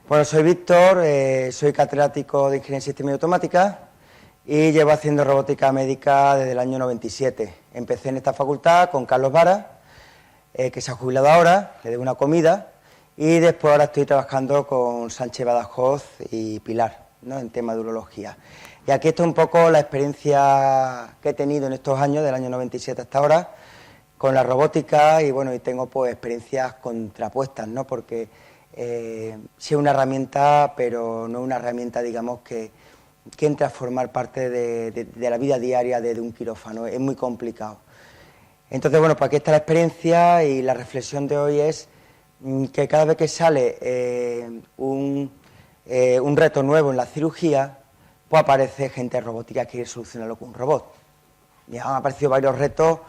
Bueno, soy Víctor, soy catedrático de Ingeniería en Sistemas y Automática y llevo haciendo robótica médica desde el año 97. Empecé en esta facultad con Carlos Vara, que se ha jubilado ahora, le debo una comida, y después ahora estoy trabajando con Sánchez Badajoz y Pilar, ¿no?, en tema de urología. Y aquí está un poco la experiencia que he tenido en estos años, del año 97 hasta ahora, con la robótica, y bueno, y tengo pues experiencias contrapuestas, ¿no?, porque sí es una herramienta, pero no una herramienta, digamos, que entre a formar parte de la vida diaria de un quirófano. Es muy complicado. Entonces, bueno, pues aquí está la experiencia, y la reflexión de hoy es que cada vez que sale un reto nuevo en la cirugía, pues aparece gente robótica que quiere solucionarlo con un robot. Ya han aparecido varios retos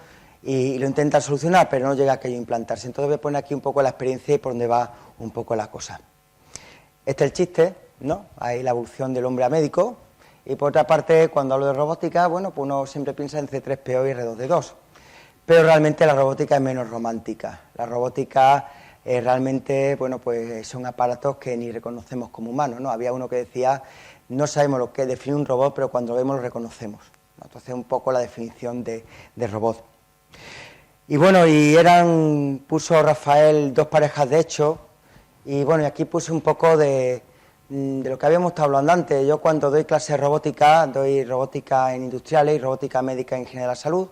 y lo intentan solucionar, pero no llega a aquello a implantarse. Entonces voy a poner aquí un poco la experiencia y por dónde va un poco la cosa. Este es el chiste, ¿no? Ahí la evolución del hombre a médico. Y por otra parte, cuando hablo de robótica, bueno, pues uno siempre piensa en C3PO y R2D2. Pero realmente la robótica es menos romántica. La robótica realmente, bueno, pues son aparatos que ni reconocemos como humanos, ¿no? Había uno que decía, no sabemos lo que define un robot, pero cuando lo vemos lo reconocemos, ¿no? Entonces, un poco la definición de robot. Y bueno, puso Rafael dos parejas de hecho, y bueno, y aquí puse un poco de lo que habíamos estado hablando antes. Yo cuando doy clases de robótica, doy robótica en industriales y robótica médica en ingeniería de la salud,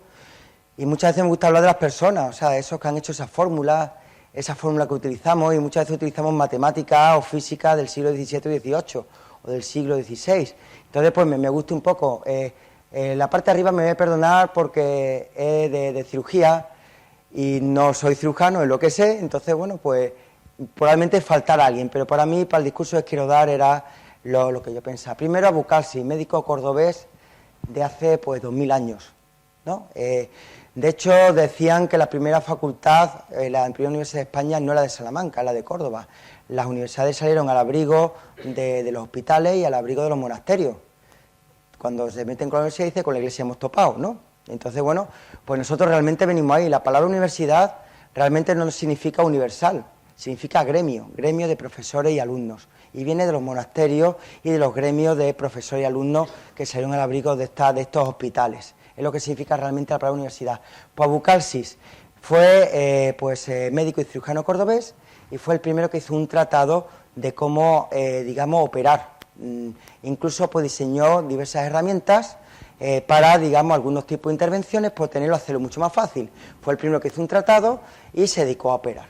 y muchas veces me gusta hablar de las personas, o sea, esos que han hecho esa fórmula que utilizamos, y muchas veces utilizamos matemáticas o física del siglo XVII y XVIII, o del siglo XVI. Entonces, pues me gusta un poco. La parte de arriba me voy a perdonar porque es de cirugía, y no soy cirujano, es lo que sé. Entonces, bueno, pues probablemente faltará alguien, pero para mí, para el discurso que quiero dar, era lo que yo pensaba. Primero, Abu Kalsi, médico cordobés de hace pues 2000 años, ¿no? De hecho, decían que la primera facultad, la primera universidad de España, no era de Salamanca, la de Córdoba. Las universidades salieron al abrigo de los hospitales y al abrigo de los monasterios. Cuando se meten con la universidad, dice, con la iglesia hemos topado, ¿no? Entonces, bueno, pues nosotros realmente venimos ahí. La palabra universidad realmente no significa universal, significa gremio de profesores y alumnos. Y viene de los monasterios y de los gremios de profesores y alumnos que salieron al abrigo de estos hospitales. Es lo que significa realmente la palabra universidad. Pues Abu Kalsis fue médico y cirujano cordobés, y fue el primero que hizo un tratado de cómo, digamos, operar. Incluso pues diseñó diversas herramientas para, digamos, algunos tipos de intervenciones, pues tenerlo, hacerlo mucho más fácil. Fue el primero que hizo un tratado y se dedicó a operar.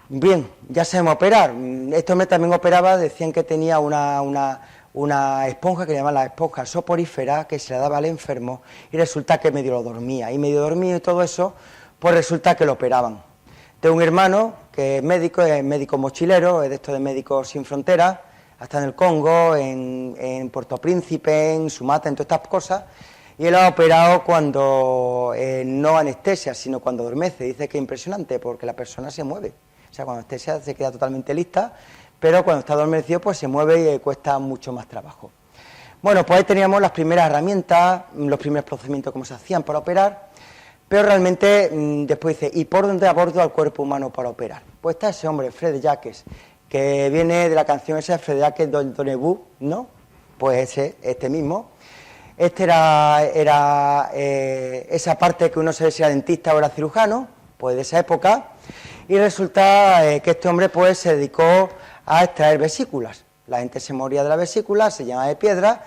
Bien, ya sabemos operar. Este hombre también operaba, decían que tenía una esponja que llamaban la esponja soporífera, que se la daba al enfermo, y resulta que medio lo dormía. Y medio dormido y todo eso, pues resulta que lo operaban. Tengo un hermano que es médico mochilero, es de estos de Médicos Sin Fronteras, hasta en el Congo, en Puerto Príncipe, en Sumatra, en todas estas cosas, y él ha operado cuando no anestesia, sino cuando adormece. Dice que es impresionante, porque la persona se mueve. O sea, cuando anestesia se queda totalmente lista, pero cuando está adormecido pues se mueve y cuesta mucho más trabajo. Bueno, pues ahí teníamos las primeras herramientas, los primeros procedimientos como se hacían para operar, pero realmente después dice, ¿y por dónde abordo al cuerpo humano para operar? Pues está ese hombre, Fred Jacques, que viene de la canción esa de Fred Jacques, Donnez-vous, ¿no? Pues este mismo. Este era esa parte que uno se ve si era dentista o era cirujano, pues de esa época, y resulta que este hombre pues se dedicó a extraer vesículas. La gente se moría de la vesícula, se llenaba de piedra,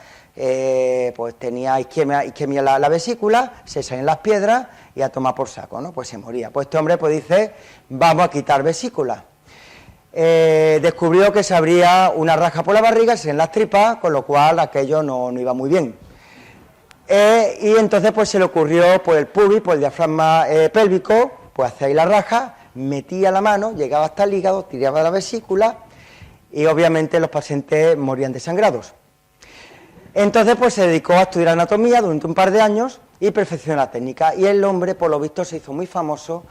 pues tenía isquemia la vesícula, se salían las piedras y a tomar por saco, ¿no? Pues se moría. Pues este hombre pues dice, vamos a quitar vesículas. Descubrió que se abría una raja por la barriga, se en las tripas, con lo cual aquello no iba muy bien. Y entonces pues se le ocurrió por el pubis, por el diafragma pélvico, pues hacer ahí la raja, metía la mano, llegaba hasta el hígado, tiraba la vesícula, y obviamente los pacientes morían desangrados. Entonces pues se dedicó a estudiar anatomía durante un par de años y perfeccionó la técnica, y el hombre por lo visto se hizo muy famoso,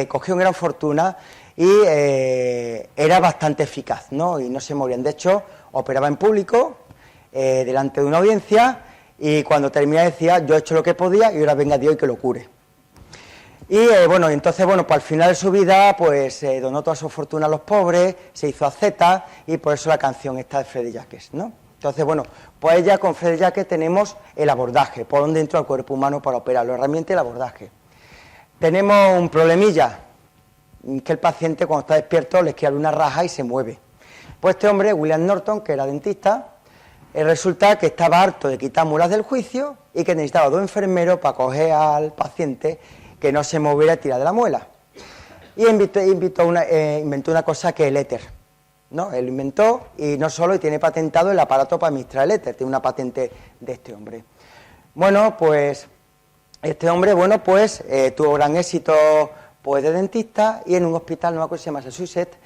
cogió una gran fortuna y era bastante eficaz, ¿no? Y no se morían. De hecho, operaba en público, delante de una audiencia, y cuando terminaba decía, yo he hecho lo que podía y ahora venga Dios y que lo cure. Y bueno, entonces, bueno, pues al final de su vida, pues donó toda su fortuna a los pobres, se hizo asceta, y por eso la canción esta de Freddy Jacques, ¿no? Entonces, bueno, pues ya con Freddy Jacques tenemos el abordaje, por donde entra el cuerpo humano para operar, la herramienta y el abordaje. Tenemos un problemilla, que el paciente cuando está despierto le esquiva una raja y se mueve. Pues este hombre, William Norton, que era dentista, resulta que estaba harto de quitar muelas del juicio y que necesitaba 2 enfermeros para coger al paciente que no se moviera y tirar de la muela. Y inventó una cosa que es el éter, ¿no? Él lo inventó y no solo, y tiene patentado el aparato para administrar el éter, tiene una patente de este hombre. Bueno, pues este hombre, bueno, pues tuvo gran éxito pues de dentista, y en un hospital, no me acuerdo si se llama Massachusetts,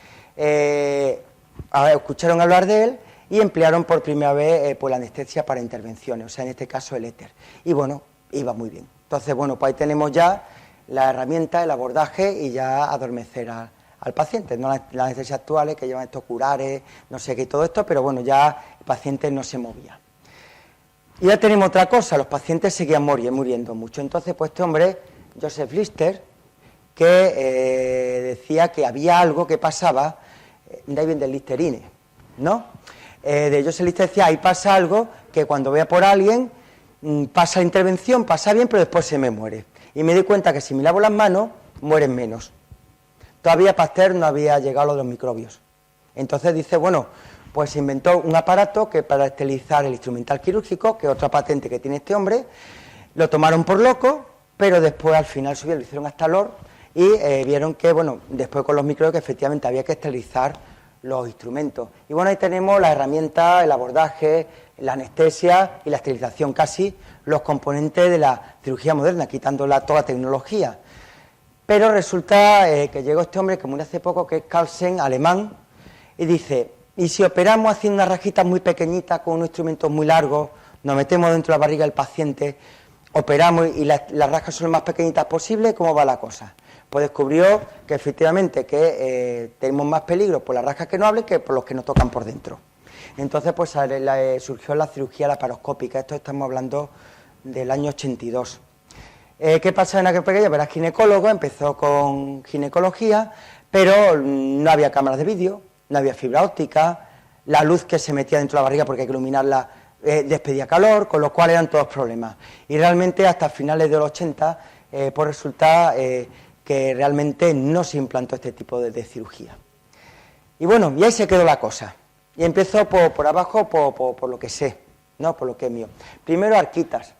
escucharon hablar de él y emplearon por primera vez pues la anestesia para intervenciones, o sea, en este caso el éter. Y bueno, iba muy bien. Entonces, bueno, pues ahí tenemos ya la herramienta, el abordaje y ya adormecer al paciente, no las anestesias actuales que llevan estos curares, no sé qué y todo esto, pero bueno, ya el paciente no se movía. Y ya tenemos otra cosa, los pacientes seguían muriendo mucho. Entonces, pues este hombre, Joseph Lister, que decía que había algo que pasaba, de ahí viene del Listerine, ¿no? De Joseph Lister decía, ahí pasa algo que cuando vea por alguien, pasa la intervención, pasa bien, pero después se me muere. Y me di cuenta que si me lavo las manos, mueren menos. Todavía Pasteur no había llegado a lo de los microbios. Entonces dice, bueno, pues inventó un aparato que para esterilizar el instrumental quirúrgico, que es otra patente que tiene este hombre, lo tomaron por loco, pero después al final lo hicieron hasta LOR, y vieron que, bueno, después con los microbios que efectivamente había que esterilizar los instrumentos. Y bueno, ahí tenemos la herramienta, el abordaje, la anestesia y la esterilización, casi los componentes de la cirugía moderna, quitando toda la tecnología. Pero resulta que llegó este hombre que murió hace poco, que es Carlsen, alemán, y dice, ¿y si operamos haciendo unas rajitas muy pequeñitas con unos instrumentos muy largos, nos metemos dentro de la barriga del paciente, operamos y las rajas son lo más pequeñitas posible? ¿Cómo va la cosa? Pues descubrió que efectivamente que tenemos más peligro por las rajas que no hablen que por los que nos tocan por dentro. Entonces pues surgió la cirugía laparoscópica, esto estamos hablando del año 82. ¿Qué pasa en aquel pequeño? Era ginecólogo, empezó con ginecología, pero no había cámaras de vídeo, no había fibra óptica, la luz que se metía dentro de la barriga porque hay que iluminarla despedía calor, con lo cual eran todos problemas. Y realmente hasta finales de los 80 pues resulta que realmente no se implantó este tipo de cirugía. Y bueno, y ahí se quedó la cosa. Y empezó por abajo por lo que sé, no por lo que es mío. Primero Arquitas,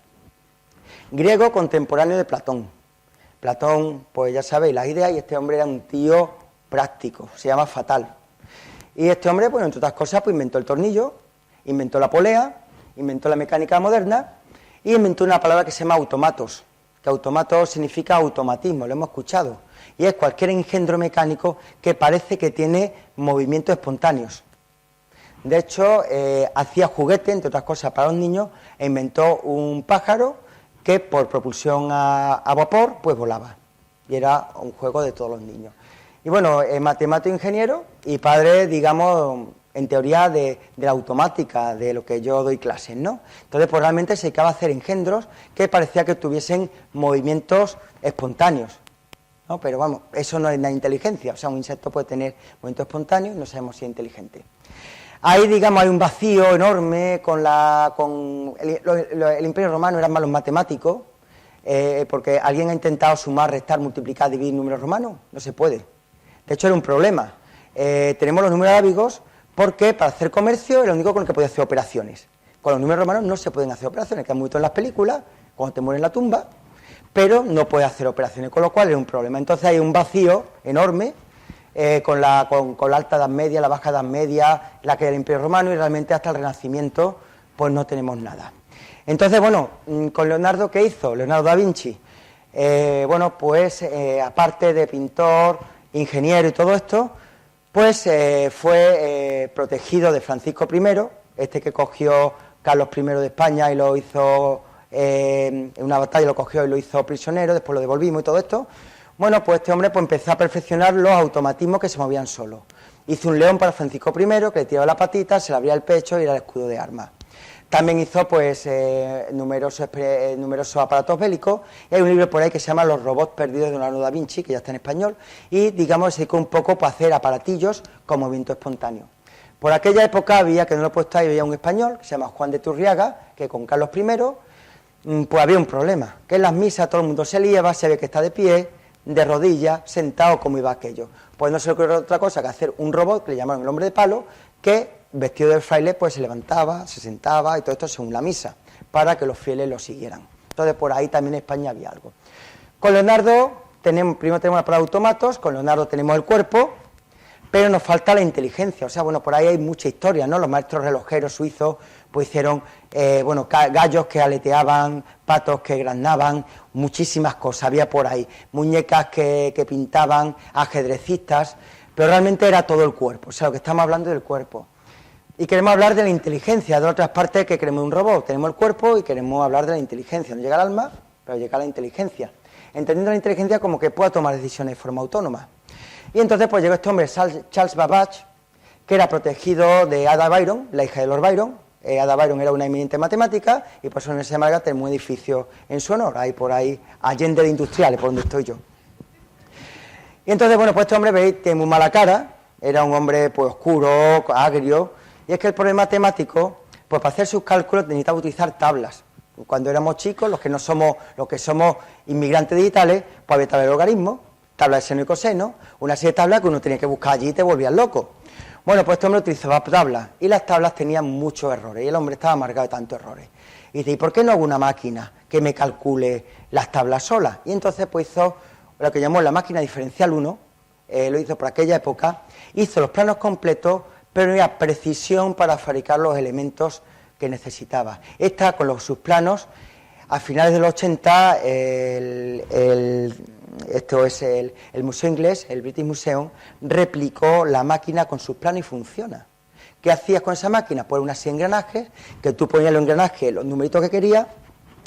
griego contemporáneo de Platón. Platón, pues ya sabéis las ideas, y este hombre era un tío práctico, se llama Fatal. Y este hombre, pues entre otras cosas, pues inventó el tornillo, inventó la polea, inventó la mecánica moderna y inventó una palabra que se llama automatos, que automatos significa automatismo, lo hemos escuchado, y es cualquier engendro mecánico que parece que tiene movimientos espontáneos. De hecho, hacía juguete, entre otras cosas, para los niños, e inventó un pájaro que por propulsión a vapor, pues volaba. Y era un juego de todos los niños. Y bueno, matemático ingeniero y padre, digamos, en teoría de la automática, de lo que yo doy clases, ¿no? Entonces, pues realmente se dedicaba a hacer engendros que parecía que tuviesen movimientos espontáneos, ¿no? Pero vamos, eso no es la inteligencia, o sea, un insecto puede tener movimientos espontáneos y no sabemos si es inteligente. Ahí, digamos, hay un vacío enorme el Imperio Romano eran malos matemáticos, porque alguien ha intentado sumar, restar, multiplicar, dividir números romanos, no se puede. De hecho, era un problema. Tenemos los números arábigos porque para hacer comercio era lo único con el que podía hacer operaciones. Con los números romanos no se pueden hacer operaciones, que han muerto en las películas, cuando te mueren en la tumba, pero no puedes hacer operaciones, con lo cual era un problema. Entonces hay un vacío enorme con la alta Edad Media, la baja Edad Media, la que era el Imperio Romano, y realmente hasta el Renacimiento pues no tenemos nada. Entonces, bueno, con Leonardo, ¿qué hizo? Leonardo da Vinci, bueno, pues aparte de pintor, ingeniero y todo esto, pues fue protegido de Francisco I, este que cogió Carlos I de España y lo hizo en una batalla, lo cogió y lo hizo prisionero, después lo devolvimos y todo esto. Bueno, pues este hombre pues empezó a perfeccionar los automatismos que se movían solos. Hizo un león para Francisco I, que le tiraba la patita, se le abría el pecho y era el escudo de armas. También hizo pues numerosos aparatos bélicos, y hay un libro por ahí que se llama Los robots perdidos de Leonardo da Vinci, que ya está en español, y digamos se dedicó un poco para hacer aparatillos con movimiento espontáneo. Por aquella época había, que no lo he puesto ahí, había un español que se llama Juan de Turriaga, que con Carlos I, pues había un problema, que en las misas todo el mundo se liaba, se ve que está de pie, de rodillas, sentado, como iba aquello. Pues no se le ocurrió otra cosa que hacer un robot, que le llamaron el hombre de palo, que vestido de fraile pues se levantaba, se sentaba y todo esto según la misa, para que los fieles lo siguieran. Entonces por ahí también en España había algo. Con Leonardo, primero tenemos la prueba de automatos, con Leonardo tenemos el cuerpo, pero nos falta la inteligencia. O sea, bueno, por ahí hay mucha historia, ¿no? Los maestros relojeros suizos pues hicieron, gallos que aleteaban, patos que graznaban, muchísimas cosas había por ahí, muñecas que pintaban, ajedrecistas, pero realmente era todo el cuerpo. O sea, lo que estamos hablando es del cuerpo. Y queremos hablar de la inteligencia, de otras partes que queremos un robot. Tenemos el cuerpo y queremos hablar de la inteligencia. No llega al alma, pero llega a la inteligencia. Entendiendo la inteligencia como que pueda tomar decisiones de forma autónoma. Y entonces pues llegó este hombre, Charles Babbage, que era protegido de Ada Byron, la hija de Lord Byron. Ada Byron era una eminente matemática y por eso en la Universidad de Málaga tenemos un edificio en su honor, ahí por ahí, Allende de Industriales, por donde estoy yo. Y entonces, bueno, pues este hombre, veis, tiene muy mala cara, era un hombre pues oscuro, agrio, y es que el problema matemático, pues para hacer sus cálculos necesitaba utilizar tablas. Cuando éramos chicos, los que somos inmigrantes digitales, pues había tablas de logaritmos, tablas de seno y coseno, una serie de tablas que uno tenía que buscar allí y te volvías loco. Bueno, pues este hombre utilizaba tablas, y las tablas tenían muchos errores, y el hombre estaba amargado de tantos errores. Y dice, ¿y por qué no hago una máquina que me calcule las tablas solas? Y entonces pues hizo lo que llamó la máquina diferencial 1, lo hizo por aquella época, hizo los planos completos, pero no había precisión para fabricar los elementos que necesitaba. Esta, con sus planos, a finales de los 80, el museo inglés, el British Museum, replicó la máquina con sus planos y funciona. ¿Qué hacías con esa máquina? Pues una serie de engranajes, que tú ponías los engranajes, los numeritos que querías,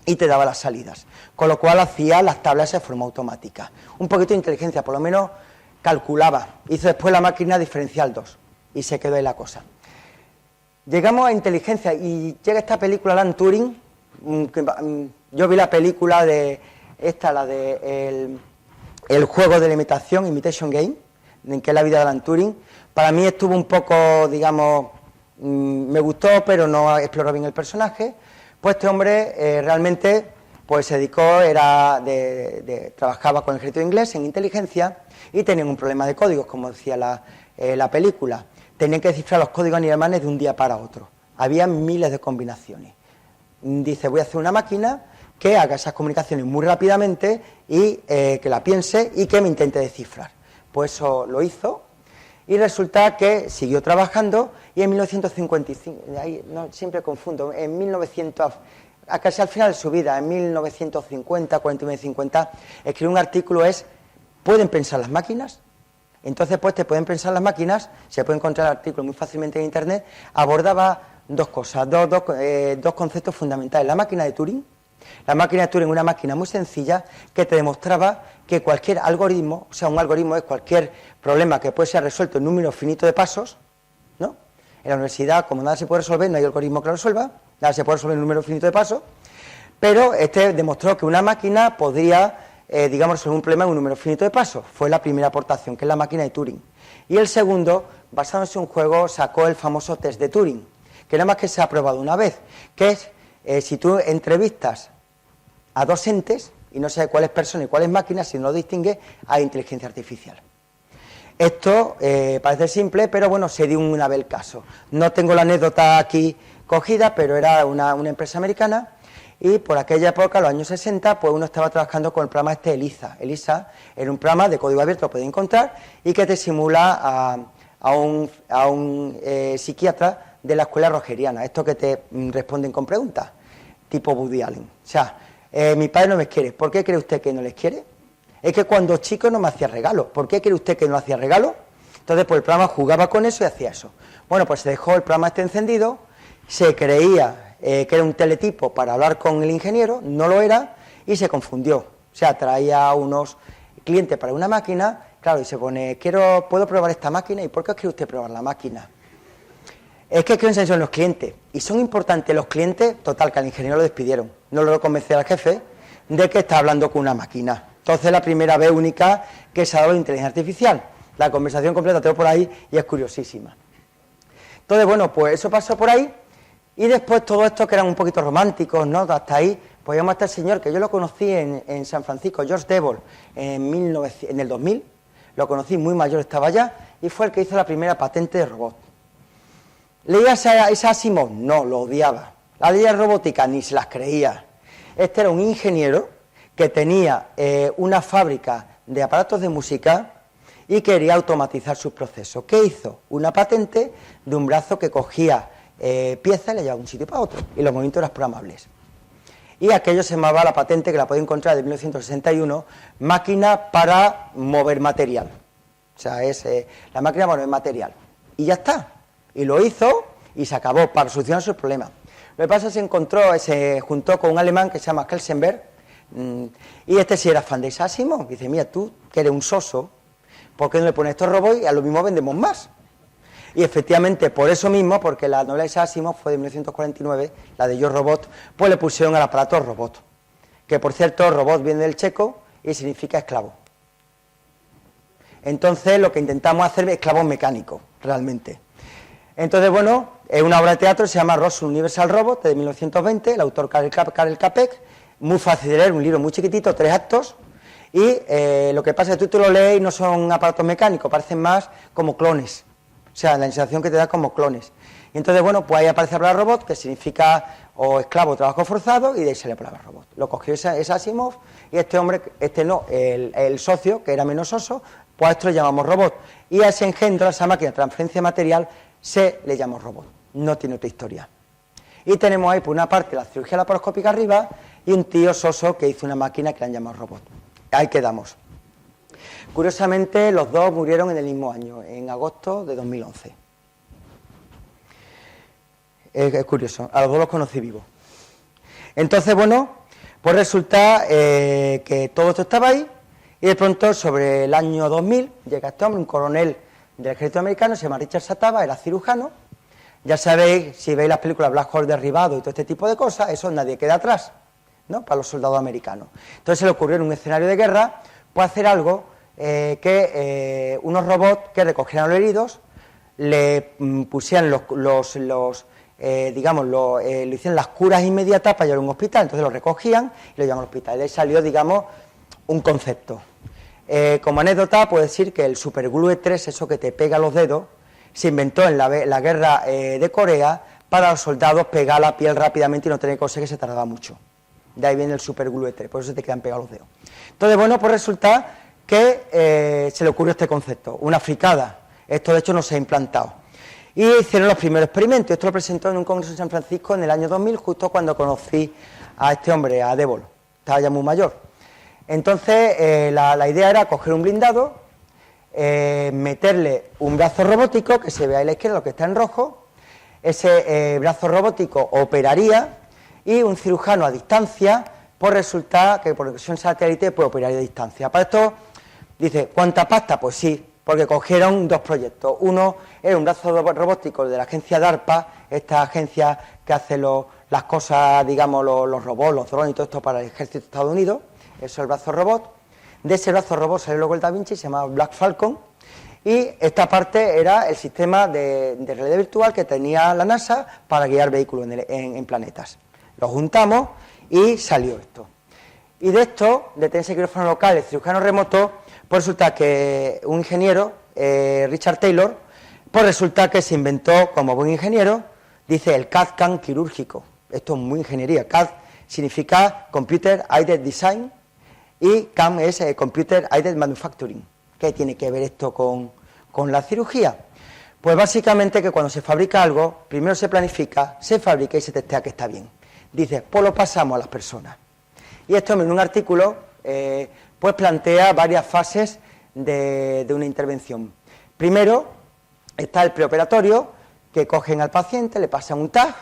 y te daba las salidas. Con lo cual hacía las tablas de forma automática. Un poquito de inteligencia, por lo menos calculaba. Hizo después la máquina diferencial 2, y se quedó ahí la cosa. Llegamos a inteligencia, y llega esta película, Alan Turing. Yo vi la película de esta, la de el juego de la imitación, Imitation Game, en que es la vida de Alan Turing. Para mí estuvo un poco, digamos, me gustó, pero no exploró bien el personaje. Pues este hombre realmente pues se dedicó, trabajaba con el ejército inglés en inteligencia y tenían un problema de códigos, como decía la película. Tenían que descifrar los códigos alemanes de un día para otro. Había miles de combinaciones. Dice, voy a hacer una máquina que haga esas comunicaciones muy rápidamente y que la piense y que me intente descifrar. Pues eso lo hizo y resulta que siguió trabajando y en 1955, siempre confundo, en 1900, casi al final de su vida, en 1950, 49-50, escribió un artículo, ¿pueden pensar las máquinas? Entonces, pues te pueden pensar las máquinas, se puede encontrar el artículo muy fácilmente en Internet, abordaba dos cosas, dos conceptos fundamentales. La máquina de Turing. La máquina de Turing es una máquina muy sencilla que te demostraba que cualquier algoritmo, o sea, un algoritmo es cualquier problema que puede ser resuelto en un número finito de pasos, ¿no? En la universidad, como nada se puede resolver, no hay algoritmo que lo resuelva, nada se puede resolver en un número finito de pasos, pero demostró que una máquina podría, resolver un problema en un número finito de pasos. Fue la primera aportación, que es la máquina de Turing. Y el segundo, basándose en un juego, sacó el famoso test de Turing, que nada más que se ha probado una vez, que es, si tú entrevistas a dos entes y no sabes cuál es persona y cuál es máquina, si no lo distingue, hay inteligencia artificial. Esto parece simple, pero bueno, se dio una vez el caso. No tengo la anécdota aquí cogida, pero era una empresa americana y por aquella época, los años 60, pues uno estaba trabajando con el programa ELIZA. ELIZA era un programa de código abierto, lo podéis encontrar, y que te simula a un psiquiatra de la escuela rogeriana, esto que te responden con preguntas, tipo Woody Allen. O sea, mi padre no me quiere, ¿por qué cree usted que no les quiere? Es que cuando chico no me hacía regalos, ¿por qué cree usted que no hacía regalos? Entonces, pues el programa jugaba con eso y hacía eso. Bueno, pues se dejó el programa encendido, se creía que era un teletipo para hablar con el ingeniero, no lo era, y se confundió. O sea, traía a unos clientes para una máquina, claro, y se pone, ¿puedo probar esta máquina? ¿Y por qué quiere usted probar la máquina? Es que creo en son los clientes, y son importantes los clientes, total, que al ingeniero lo despidieron, no lo convenció al jefe de que está hablando con una máquina. Entonces, la primera vez única que se ha dado la inteligencia artificial. La conversación completa tengo por ahí y es curiosísima. Entonces, bueno, pues eso pasó por ahí, y después todo esto que eran un poquito románticos, ¿no? Hasta ahí, pues llamamos a este señor, que yo lo conocí en San Francisco, George Devol, en el 2000, lo conocí muy mayor, estaba allá, y fue el que hizo la primera patente de robot. ¿Leía ese Asimov? No, lo odiaba. La ley de robótica ni se las creía. Este era un ingeniero que tenía una fábrica de aparatos de música y quería automatizar sus procesos. ¿Qué hizo? Una patente de un brazo que cogía piezas y le llevaba de un sitio para otro, y los movimientos eran programables. Y aquello se llamaba la patente, que la podéis encontrar de 1961, máquina para mover material. O sea, es la máquina para mover material. Y ya está. Y lo hizo y se acabó para solucionar sus problemas. Lo que pasa es que se juntó con un alemán que se llama Kelsenberg, y este sí era fan de Asimov. Dice, mira, tú que eres un soso, ¿por qué no le pones estos robots y a lo mismo vendemos más? Y efectivamente, por eso mismo, porque la novela de Asimov fue de 1949, la de Yo Robot, pues le pusieron al aparato robot. Que por cierto, robot viene del checo y significa esclavo. Entonces, lo que intentamos hacer es esclavos mecánicos, realmente. Entonces, bueno, es una obra de teatro, se llama Roswell Universal Robot, de 1920, el autor Karel Capek, muy fácil de leer, un libro muy chiquitito, 3 actos, y lo que pasa es que tú lo lees y no son aparatos mecánicos, parecen más como clones. O sea, la sensación que te da como clones. Y entonces, bueno, pues ahí aparece la palabra robot, que significa o esclavo o trabajo forzado, y de ahí sale la palabra robot. Lo cogió ese Asimov, y este hombre, el socio, que era menos oso, pues a esto le llamamos robot. Y a ese engendro, a esa máquina de transferencia de material, se le llamó robot. No tiene otra historia. Y tenemos ahí, por una parte, la cirugía laparoscópica arriba, y un tío soso que hizo una máquina que le han llamado robot. Ahí quedamos. Curiosamente, los dos murieron en el mismo año, en agosto de 2011. Es curioso, a los dos los conocí vivos. Entonces, bueno, pues resulta que todo esto estaba ahí, y de pronto, sobre el año 2000, llega este hombre, un coronel del ejército americano, se llama Richard Satava, era cirujano. Ya sabéis, si veis las películas Black Hole Derribado y todo este tipo de cosas, eso nadie queda atrás, ¿no?, para los soldados americanos. Entonces se le ocurrió en un escenario de guerra, pues hacer algo unos robots que recogieran los heridos, le pusieran le hicieran las curas inmediatas para llevar a un hospital. Entonces lo recogían y lo llevaban al hospital. Y ahí salió, digamos, un concepto. Como anécdota, puedo decir que el superglue 3, eso que te pega los dedos, se inventó en la guerra de Corea para los soldados pegar la piel rápidamente y no tener que coser, que se tardaba mucho. De ahí viene el superglue 3, por eso se te quedan pegados los dedos. Entonces, bueno, pues resulta que se le ocurrió este concepto, una fricada. Esto, de hecho, no se ha implantado. Y hicieron los primeros experimentos. Esto lo presentó en un congreso en San Francisco en el año 2000, justo cuando conocí a este hombre, a Devol. Estaba ya muy mayor. Entonces, la idea era coger un blindado, meterle un brazo robótico, que se ve ahí a la izquierda, lo que está en rojo. Ese brazo robótico operaría, y un cirujano a distancia, pues resulta que por conexión satélite puede operar a distancia. Para esto, dice, ¿cuánta pasta? Pues sí, porque cogieron dos proyectos. Uno era un brazo robótico de la agencia DARPA, esta agencia que hace las cosas, digamos, los robots, los drones y todo esto para el ejército de Estados Unidos. Eso es el brazo robot. De ese brazo robot salió luego el Da Vinci, se llamaba Black Falcon, y esta parte era el sistema de realidad virtual que tenía la NASA para guiar vehículos en planetas. Lo juntamos y salió esto. Y de esto, de tener ese quirófano local, el cirujano remoto, pues resulta que un ingeniero, Richard Taylor, pues resulta que se inventó, como buen ingeniero, dice el CAD-CAM quirúrgico. Esto es muy ingeniería. CAD significa Computer Aided Design, y CAM es Computer Aided Manufacturing. ¿Qué tiene que ver esto con la cirugía? Pues básicamente que cuando se fabrica algo, primero se planifica, se fabrica y se testea que está bien. Dice, pues lo pasamos a las personas. Y esto en un artículo, pues plantea varias fases de una intervención. Primero está el preoperatorio, que cogen al paciente, le pasan un tag,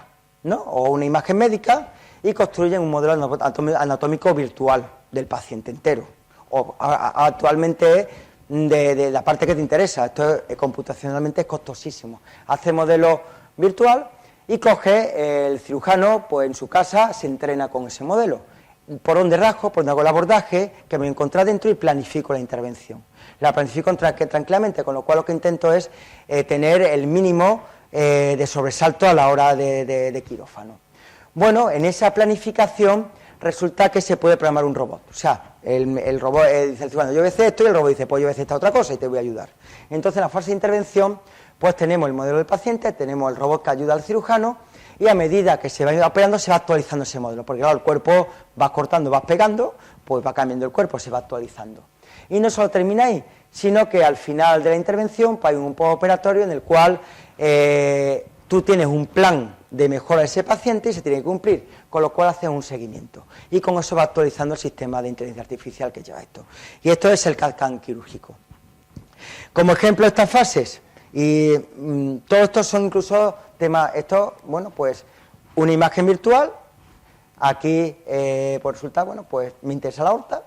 ¿no?, o una imagen médica, y construyen un modelo anatómico virtual del paciente entero. O actualmente de la parte que te interesa, esto computacionalmente es costosísimo. Hace modelos virtual y coge el cirujano, pues en su casa se entrena con ese modelo. Por dónde rasgo, por dónde hago el abordaje, que me voy a encontrar dentro y planifico la intervención. La planifico tranquilamente, con lo cual lo que intento es tener el mínimo de sobresalto a la hora de quirófano. Bueno, en esa planificación resulta que se puede programar un robot. O sea, el robot dice al cirujano, yo voy a hacer esto, y el robot dice, pues yo voy a hacer esta otra cosa y te voy a ayudar. Entonces, en la fase de intervención, pues tenemos el modelo del paciente, tenemos el robot que ayuda al cirujano, y a medida que se va operando se va actualizando ese modelo, porque claro, el cuerpo va cortando, va pegando, pues va cambiando el cuerpo, se va actualizando. Y no solo termina ahí, sino que al final de la intervención pues hay un postoperatorio en el cual tú tienes un plan de mejora de ese paciente y se tiene que cumplir, con lo cual haces un seguimiento. Y con eso va actualizando el sistema de inteligencia artificial que lleva esto. Y esto es el CAD/CAM quirúrgico. Como ejemplo de estas fases, y todos estos son incluso temas, esto, bueno, pues una imagen virtual, aquí pues resulta, bueno, pues me interesa la aorta,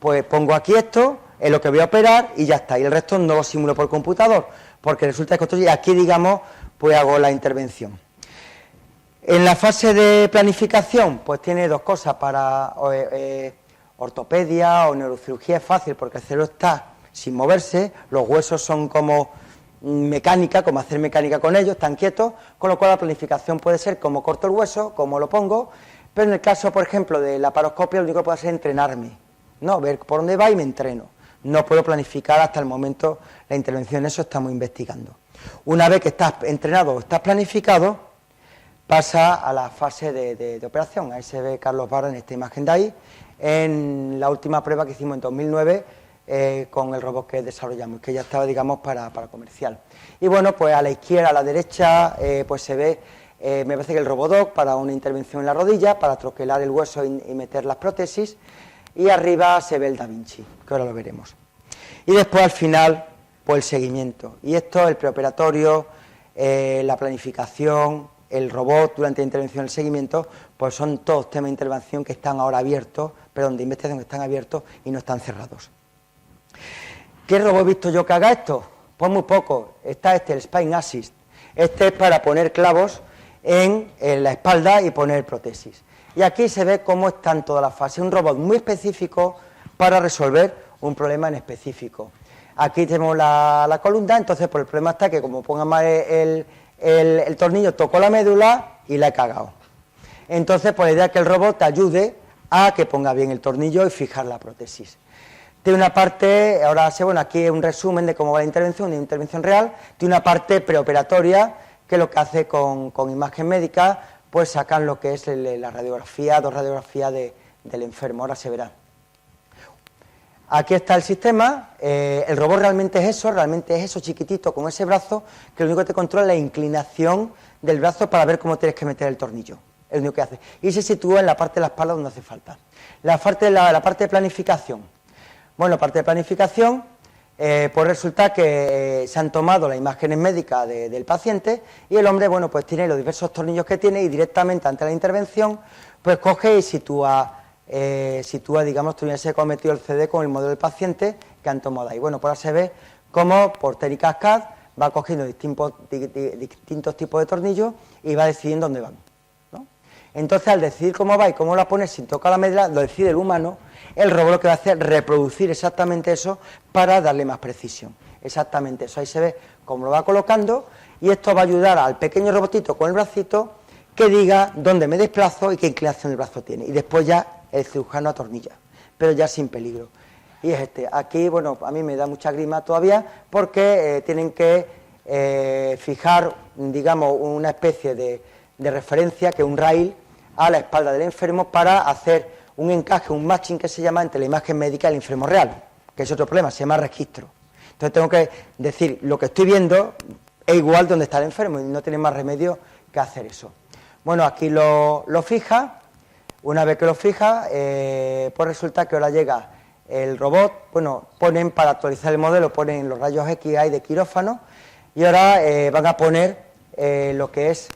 pues pongo aquí esto, es lo que voy a operar y ya está, y el resto no lo simulo por computador, porque resulta que aquí, digamos, pues hago la intervención. En la fase de planificación, pues tiene dos cosas, para ortopedia o neurocirugía es fácil, porque el cerebro está sin moverse, los huesos son como mecánica, como hacer mecánica con ellos, están quietos, con lo cual la planificación puede ser cómo corto el hueso, cómo lo pongo, pero en el caso, por ejemplo, de la laparoscopia, lo único que puedo hacer es entrenarme, ¿no? Ver por dónde va y me entreno. No puedo planificar hasta el momento la intervención, eso estamos investigando. Una vez que estás entrenado o estás planificado, pasa a la fase de operación. Ahí se ve Carlos Vara en esta imagen de ahí, en la última prueba que hicimos en 2009, con el robot que desarrollamos, que ya estaba, digamos, para comercial. Y bueno, pues a la izquierda, a la derecha, pues se ve, me parece que el Robodoc para una intervención en la rodilla, para troquelar el hueso y meter las prótesis, y arriba se ve el Da Vinci, que ahora lo veremos. Y después, al final, pues el seguimiento. Y esto, el preoperatorio, la planificación, el robot durante la intervención, el seguimiento, pues son todos temas de intervención que están ahora abiertos, perdón, de investigación que están abiertos y no están cerrados. ¿Qué robot he visto yo que haga esto? Pues muy poco. Está el Spine Assist. Este es para poner clavos en la espalda y poner prótesis. Y aquí se ve cómo están todas las fases. Un robot muy específico para resolver un problema en específico. Aquí tenemos la columna, entonces pues el problema está que como ponga mal el tornillo, toco la médula y la he cagado. Entonces pues la idea es que el robot te ayude a que ponga bien el tornillo y fijar la prótesis. Tiene una parte, ahora bueno, aquí es un resumen de cómo va la intervención, una intervención real, tiene una parte preoperatoria, que lo que hace con imagen médica, pues sacan lo que es la radiografía, dos radiografías del enfermo, ahora se verá. Aquí está el sistema, el robot realmente es eso chiquitito con ese brazo, que lo único que te controla es la inclinación del brazo para ver cómo tienes que meter el tornillo, es lo único que hace. Y se sitúa en la parte de la espalda donde hace falta. La parte de planificación. Bueno, parte de planificación, pues resulta que se han tomado las imágenes médicas del paciente y el hombre, bueno, pues tiene los diversos tornillos que tiene y directamente ante la intervención, pues coge y sitúa, digamos, tuviese cometido el CD con el modelo del paciente que han tomado ahí. Bueno, pues ahora se ve cómo por técnicas CAD va cogiendo distintos tipos de tornillos y va decidiendo dónde van, ¿no? Entonces, al decidir cómo va y cómo lo pone sin tocar la médula, lo decide el humano. El robot lo que va a hacer es reproducir exactamente eso para darle más precisión. Exactamente eso. Ahí se ve cómo lo va colocando y esto va a ayudar al pequeño robotito con el bracito que diga dónde me desplazo y qué inclinación el brazo tiene. Y después ya el cirujano atornilla, pero ya sin peligro. Y es este. Aquí, bueno, a mí me da mucha grima todavía porque tienen que fijar, digamos, una especie de referencia, que es un rail, a la espalda del enfermo para hacer un encaje, un matching que se llama entre la imagen médica y el enfermo real, que es otro problema, se llama registro. Entonces tengo que decir, lo que estoy viendo es igual donde está el enfermo y no tiene más remedio que hacer eso. Bueno, aquí lo fija, una vez que lo fija, pues resulta que ahora llega el robot, bueno, ponen para actualizar el modelo, ponen los rayos X hay de quirófano y ahora van a poner lo que es,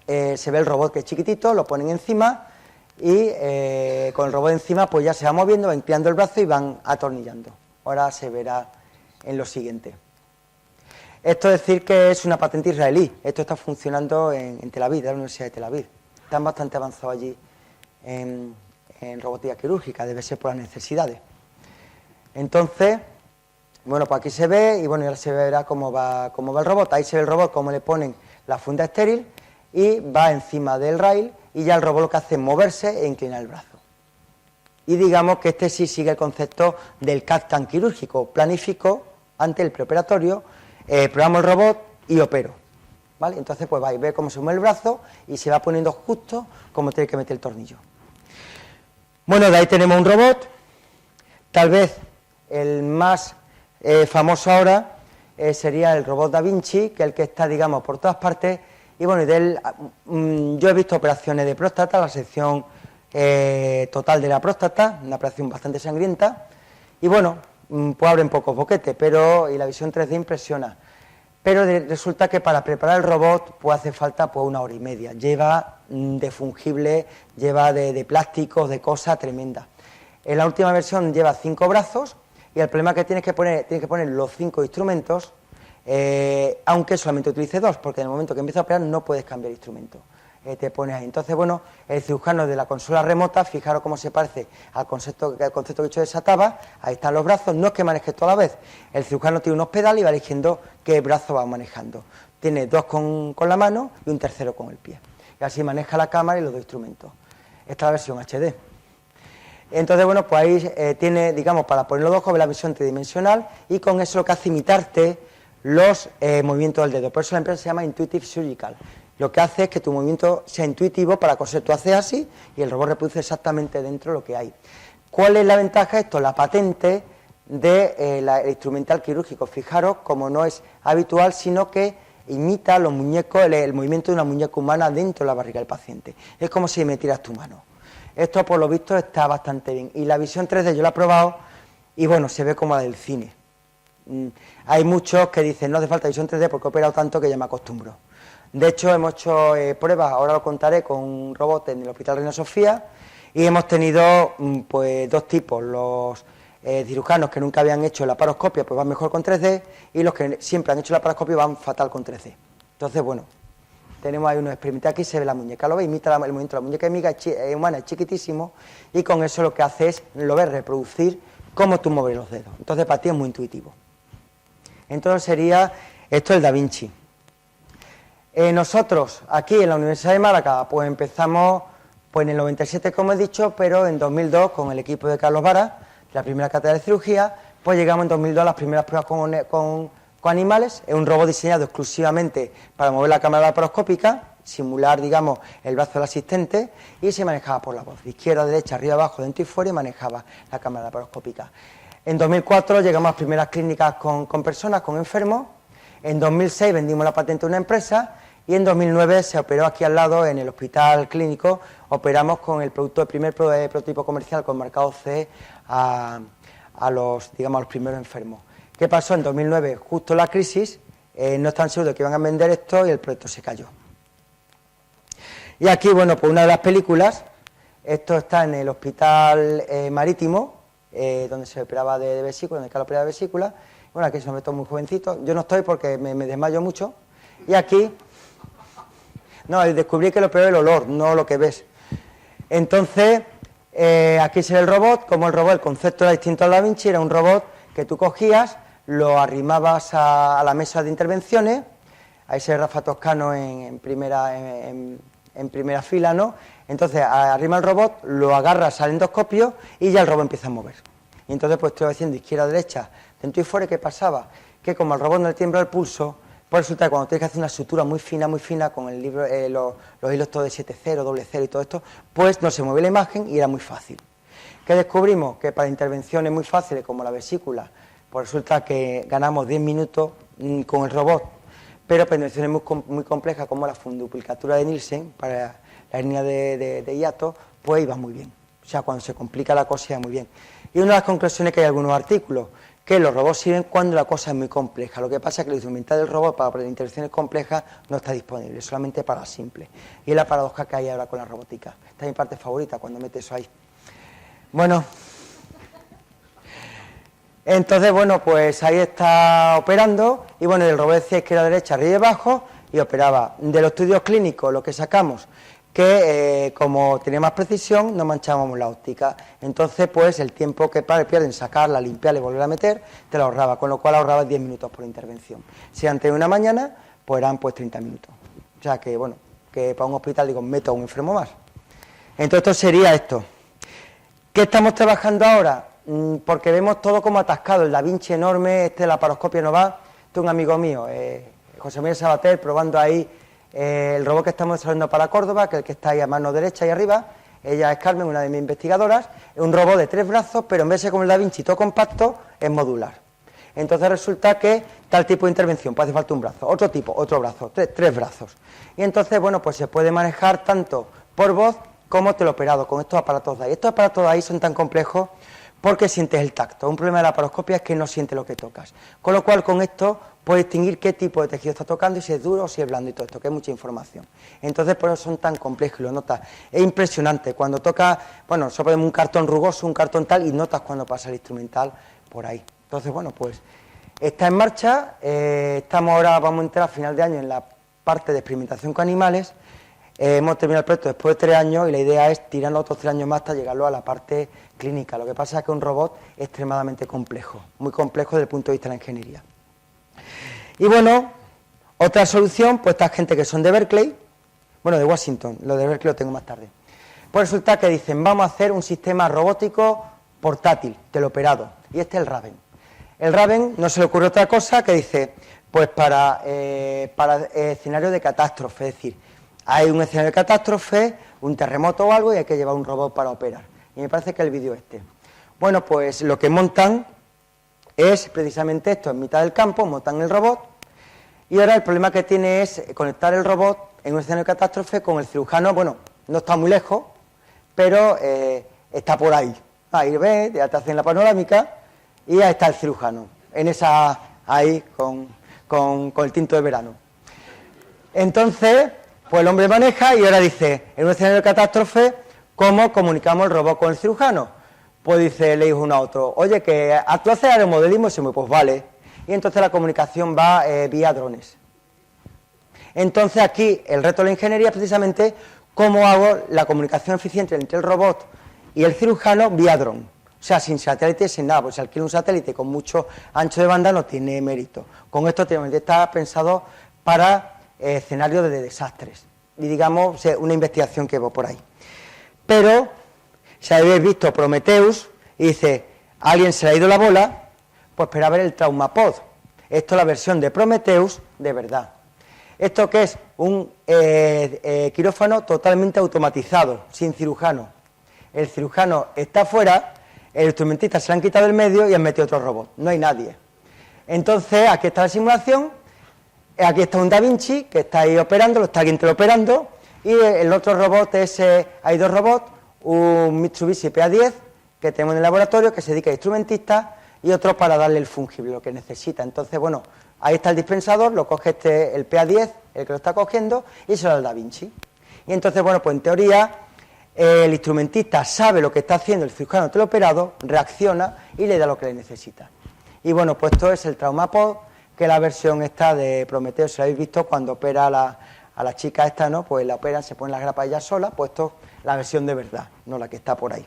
se ve el robot que es chiquitito, lo ponen encima y con el robot encima pues ya se va moviendo, va empleando el brazo y van atornillando. Ahora se verá en lo siguiente. Esto es decir que es una patente israelí. Esto está funcionando en Tel Aviv, en la Universidad de Tel Aviv. Están bastante avanzados allí en robótica quirúrgica, debe ser por las necesidades. Entonces, bueno, pues aquí se ve, y bueno, ya se verá cómo va el robot. Ahí se ve el robot, cómo le ponen la funda estéril, y va encima del rail, y ya el robot lo que hace es moverse e inclinar el brazo. Y digamos que este sí sigue el concepto del CAD/CAM quirúrgico. Planifico ante el preoperatorio, programo el robot y opero, ¿vale? Entonces pues vais a ver cómo se mueve el brazo y se va poniendo justo como tiene que meter el tornillo. Bueno, de ahí tenemos un robot, tal vez el más famoso ahora sería el robot Da Vinci, que es el que está, digamos, por todas partes. Y bueno, y de él yo he visto operaciones de próstata, la sección total de la próstata, una operación bastante sangrienta, y bueno, pues abren pocos boquetes, y la visión 3D impresiona. Pero resulta que para preparar el robot pues hace falta pues 1 hora y media. Lleva de fungible, lleva de plásticos, de cosas tremendas. En la última versión lleva 5 brazos y el problema que tienes que poner los 5 instrumentos, aunque solamente utilice 2, porque en el momento que empieza a operar no puedes cambiar instrumento. Te pones ahí. Entonces, bueno, el cirujano de la consola remota, fijaros cómo se parece al concepto que he dicho de esa tabla. Ahí están los brazos, no es que manejes toda la vez. El cirujano tiene unos pedales y va eligiendo qué brazo va manejando. Tiene 2 con la mano y un tercero con el pie. Y así maneja la cámara y los 2 instrumentos. Esta es la versión HD. Entonces, bueno, pues ahí tiene, digamos, para poner los ojos, ve la visión tridimensional, y con eso lo que hace imitarte los movimientos del dedo. Por eso la empresa se llama Intuitive Surgical. Lo que hace es que tu movimiento sea intuitivo para coser. Tú haces así y el robot reproduce exactamente dentro lo que hay. ¿Cuál es la ventaja de esto? La patente del instrumental quirúrgico. Fijaros, como no es habitual, sino que imita los muñecos, el movimiento de una muñeca humana dentro de la barriga del paciente. Es como si metieras tu mano. Esto, por lo visto, está bastante bien. Y la visión 3D yo la he probado y, bueno, se ve como la del cine. Hay muchos que dicen, no hace falta visión 3D porque he operado tanto que ya me acostumbro. De hecho, hemos hecho pruebas, ahora lo contaré, con un robot en el Hospital Reina Sofía, y hemos tenido pues 2 tipos, los cirujanos que nunca habían hecho la laparoscopia pues van mejor con 3D, y los que siempre han hecho la laparoscopia van fatal con 3D. Entonces, bueno, tenemos ahí unos experimentos. Aquí se ve la muñeca, lo ve, imita el movimiento de la muñeca humana, es chiquitísimo, y con eso lo que hace es, lo ves, reproducir cómo tú mueves los dedos. Entonces, para ti es muy intuitivo. Entonces sería esto el Da Vinci. Nosotros, aquí en la Universidad de Málaga, pues empezamos pues en el 97, como he dicho, pero en 2002, con el equipo de Carlos Vara, la primera cátedra de cirugía, pues llegamos en 2002 a las primeras pruebas con animales. Es un robot diseñado exclusivamente para mover la cámara laparoscópica, simular, digamos, el brazo del asistente, y se manejaba por la voz, de izquierda a derecha, arriba, abajo, dentro y fuera, y manejaba la cámara laparoscópica. En 2004 llegamos a las primeras clínicas con personas, con enfermos. En 2006 vendimos la patente a una empresa, y en 2009 se operó aquí al lado, en el hospital clínico, operamos con el primer prototipo comercial con marcado CE a los primeros enfermos. ¿Qué pasó? En 2009, justo la crisis, no estaban seguros de que iban a vender esto y el proyecto se cayó. Y aquí, bueno, pues una de las películas, esto está en el hospital marítimo, donde se operaba de vesícula, donde Carlos operaba de vesícula. Bueno, aquí se me meto muy jovencito, yo no estoy porque me desmayo mucho, y aquí, no, descubrí que lo peor es el olor, no lo que ves. Entonces, aquí se ve el robot, como el concepto era distinto al Da Vinci, era un robot que tú cogías, lo arrimabas a la mesa de intervenciones, ahí se ve Rafa Toscano en primera fila, ¿no? Entonces, arrima el robot, lo agarras al endoscopio y ya el robot empieza a mover. Y entonces, pues estoy haciendo izquierda a derecha, dentro y fuera. ¿Qué pasaba? Que como al robot no le tiembla el pulso, pues resulta que cuando tienes que hacer una sutura muy fina, con el libro, los hilos todos de 7-0, doble 0 y todo esto, pues no se mueve la imagen y era muy fácil. ¿Qué descubrimos? Que para intervenciones muy fáciles como la vesícula, pues resulta que ganamos 10 minutos con el robot, pero para intervenciones muy complejas como la funduplicatura de Nielsen, para la hernia de hiato, pues iba muy bien. O sea, cuando se complica la cosa iba muy bien. Y una de las conclusiones que hay algunos artículos, que los robots sirven cuando la cosa es muy compleja. Lo que pasa es que el instrumental del robot para intervenciones complejas no está disponible, solamente para las simples. Y es la paradoja que hay ahora con la robótica. Esta es mi parte favorita, cuando metes eso ahí. Bueno, entonces, bueno, pues ahí está operando y bueno, el robot decía izquierda, derecha, arriba y abajo, y operaba. De los estudios clínicos lo que sacamos, que como tenía más precisión, no manchábamos la óptica. Entonces, pues el tiempo que pierden sacarla, limpiarla y volver a meter, te lo ahorraba, con lo cual ahorrabas 10 minutos por intervención. Si antes de una mañana, pues eran pues 30 minutos. O sea que, bueno, que para un hospital, digo, meto a un enfermo más. Entonces, esto sería esto. ¿Qué estamos trabajando ahora? Porque vemos todo como atascado, el Da Vinci enorme, la laparoscopia no va. Este es un amigo mío, José Miguel Sabater, probando ahí el robot que estamos desarrollando para Córdoba, que es el que está ahí a mano derecha y arriba. Ella es Carmen, una de mis investigadoras. Es un robot de 3 brazos, pero en vez de ser como el Da Vinci todo compacto, es modular. Entonces resulta que tal tipo de intervención, pues hace falta un brazo, otro tipo, otro brazo, tres brazos. Y entonces, bueno, pues se puede manejar tanto por voz como teleoperado con estos aparatos de ahí. Estos aparatos de ahí son tan complejos porque sientes el tacto. Un problema de la laparoscopia es que no sientes lo que tocas. Con lo cual, con esto puedes distinguir qué tipo de tejido está tocando y si es duro o si es blando y todo esto, que es mucha información. Entonces, por eso son tan complejos y lo notas. Es impresionante. Cuando tocas, bueno, nosotros ponemos un cartón rugoso, un cartón tal, y notas cuando pasa el instrumental por ahí. Entonces, bueno, pues está en marcha. Estamos ahora, vamos a entrar a final de año en la parte de experimentación con animales. Hemos terminado el proyecto después de 3 años y la idea es tirarlo otros 3 años más hasta llegarlo a la parte clínica. Lo que pasa es que un robot es extremadamente complejo, muy complejo desde el punto de vista de la ingeniería. Y bueno, otra solución, pues esta gente que son de Berkeley, bueno, de Washington, lo de Berkeley lo tengo más tarde. Pues resulta que dicen, vamos a hacer un sistema robótico portátil, teleoperado, y este es el Raven. El Raven no se le ocurre otra cosa que dice, pues para escenarios de catástrofe, es decir, hay un escenario de catástrofe, un terremoto o algo y hay que llevar un robot para operar. Y me parece que el vídeo este. Bueno, pues lo que montan es precisamente esto, en mitad del campo, montan el robot y ahora el problema que tiene es conectar el robot en un escenario de catástrofe con el cirujano. Bueno, no está muy lejos, pero está por ahí. Ahí ves, ya te hacen la panorámica y ahí está el cirujano, en esa, ahí con el tinto de verano. Entonces, pues el hombre maneja y ahora dice, en un escenario de catástrofe, ¿cómo comunicamos el robot con el cirujano? Pues dice, le dijo uno a otro, oye, que tú haces aeromodelismo, y se me pues vale. Y entonces la comunicación va vía drones. Entonces aquí el reto de la ingeniería es precisamente cómo hago la comunicación eficiente entre el robot y el cirujano vía dron. O sea, sin satélite, sin nada, pues si alquila un satélite con mucho ancho de banda no tiene mérito. Con esto está pensado para escenarios de desastres y digamos una investigación que va por ahí. Pero si habéis visto Prometheus y dice, a alguien se le ha ido la bola, pues espera a ver el Traumapod. Esto es la versión de Prometheus de verdad. Esto que es un quirófano totalmente automatizado, sin cirujano. El cirujano está fuera, el instrumentista se le han quitado del medio y han metido otro robot, no hay nadie. Entonces aquí está la simulación. Aquí está un Da Vinci que está ahí operando, lo está alguien teleoperando, y el otro robot es, hay 2 robots, un Mitsubishi PA10 que tenemos en el laboratorio que se dedica a instrumentistas y otro para darle el fungible, lo que necesita. Entonces, bueno, ahí está el dispensador, lo coge el PA10, el que lo está cogiendo, y se lo da al Da Vinci. Y entonces, bueno, pues en teoría el instrumentista sabe lo que está haciendo el cirujano teleoperado, reacciona y le da lo que le necesita. Y bueno, pues esto es el Traumapod, que la versión esta de Prometeo, si la habéis visto, cuando opera a la chica esta, ¿no? Pues la operan, se ponen las grapas ella sola, pues esto la versión de verdad, no la que está por ahí.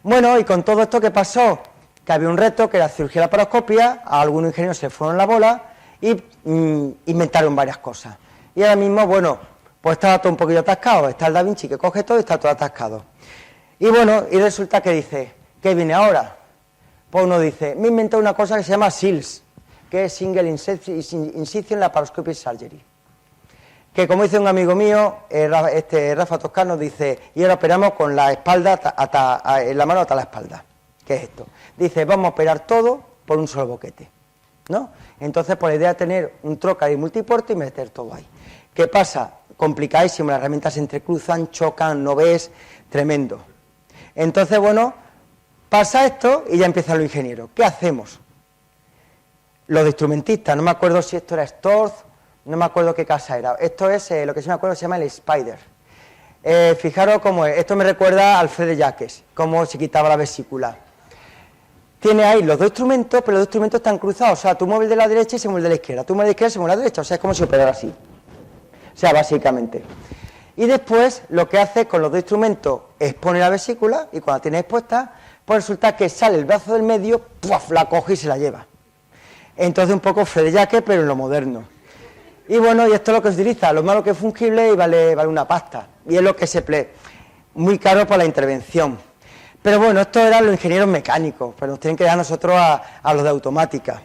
Bueno, y con todo esto que pasó, que había un reto, que era cirugía laparoscopia, a algunos ingenieros se fueron la bola y inventaron varias cosas. Y ahora mismo, bueno, pues estaba todo un poquito atascado, está el Da Vinci que coge todo y está todo atascado. Y bueno, y resulta que dice, ¿qué viene ahora? Pues uno dice, me he inventado una cosa que se llama SILS, que es Single Incision Laparoscopic Surgery, que como dice un amigo mío, Rafa Toscano, dice, y ahora operamos con la espalda, en la mano hasta la espalda. ¿Qué es esto? Dice, vamos a operar todo por un solo boquete, ¿no? Entonces, pues la idea es tener un trocar y multiporte y meter todo ahí. ¿Qué pasa? Complicadísimo, las herramientas se entrecruzan, chocan, no ves, tremendo. Entonces, bueno, pasa esto y ya empiezan los ingenieros. ¿Qué hacemos? Los de instrumentistas, no me acuerdo si esto era Storz, no me acuerdo qué casa era. Esto es lo que sí me acuerdo, se llama el Spider. Fijaros cómo es, esto me recuerda a Alfred Jacques, cómo se quitaba la vesícula. tiene ahí los dos instrumentos, pero los dos instrumentos están cruzados, o sea, tú mueves de la derecha y se mueve de la izquierda, tú mueves de la izquierda y se mueve de la derecha, o sea, es como si operara así, o sea, básicamente. Y después, lo que hace con los dos instrumentos es poner la vesícula, y cuando la tienes expuesta, pues resulta que sale el brazo del medio, ¡puaf!, la coge y se la lleva. Entonces un poco Fede Jaque, pero en lo moderno. Y bueno, y esto es lo que se utiliza, lo malo que es fungible y vale una pasta, y es lo que se emplea, muy caro para la intervención. Pero bueno, esto eran los ingenieros mecánicos, pero nos tienen que dar nosotros a los de automática.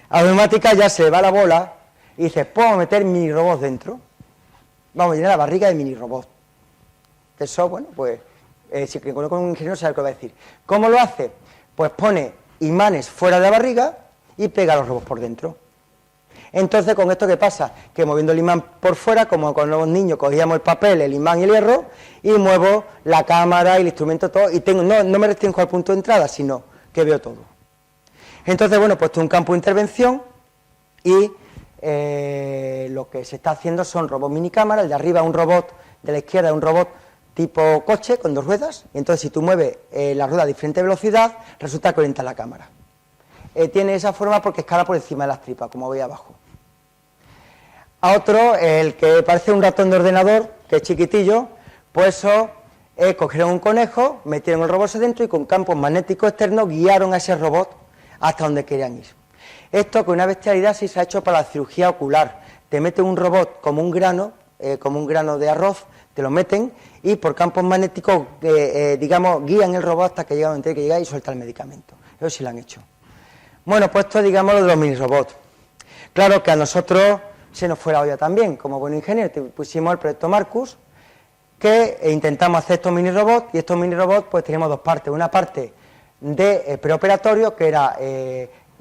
A la automática ya se va la bola y dices, ¿puedo meter mini robots dentro? Vamos a llenar la barriga de mini robots. Eso, bueno, pues, si conozco a un ingeniero sabe lo que va a decir. ¿Cómo lo hace? Pues pone imanes fuera de la barriga y pega los robots por dentro. Entonces, ¿con esto qué pasa? Que moviendo el imán por fuera, como con los niños cogíamos el papel, el imán y el hierro, y muevo la cámara y el instrumento todo, y no me restringo al punto de entrada, sino que veo todo. Entonces, bueno, pues esto es un campo de intervención, y lo que se está haciendo son robots minicámara, el de arriba es un robot, de la izquierda es un robot tipo coche, con 2 ruedas, y entonces si tú mueves la rueda a diferente velocidad, resulta que orienta la cámara. Tiene esa forma porque escala por encima de las tripas, como veis abajo. A otro, el que parece un ratón de ordenador, que es chiquitillo, pues eso, cogieron un conejo, metieron el robot dentro y con campos magnéticos externos guiaron a ese robot hasta donde querían ir. Esto, con una bestialidad, sí se ha hecho para la cirugía ocular. Te meten un robot como un grano de arroz, te lo meten y por campos magnéticos, digamos, guían el robot hasta que llega donde tiene que llegar y suelta el medicamento. Eso sí lo han hecho. Bueno, pues esto, digamos, lo de los mini robots. Claro que a nosotros se nos fue la olla también, como buen ingeniero, pusimos el proyecto Marcus, que intentamos hacer estos mini robots, y estos mini robots pues teníamos 2 partes, una parte de preoperatorio, que era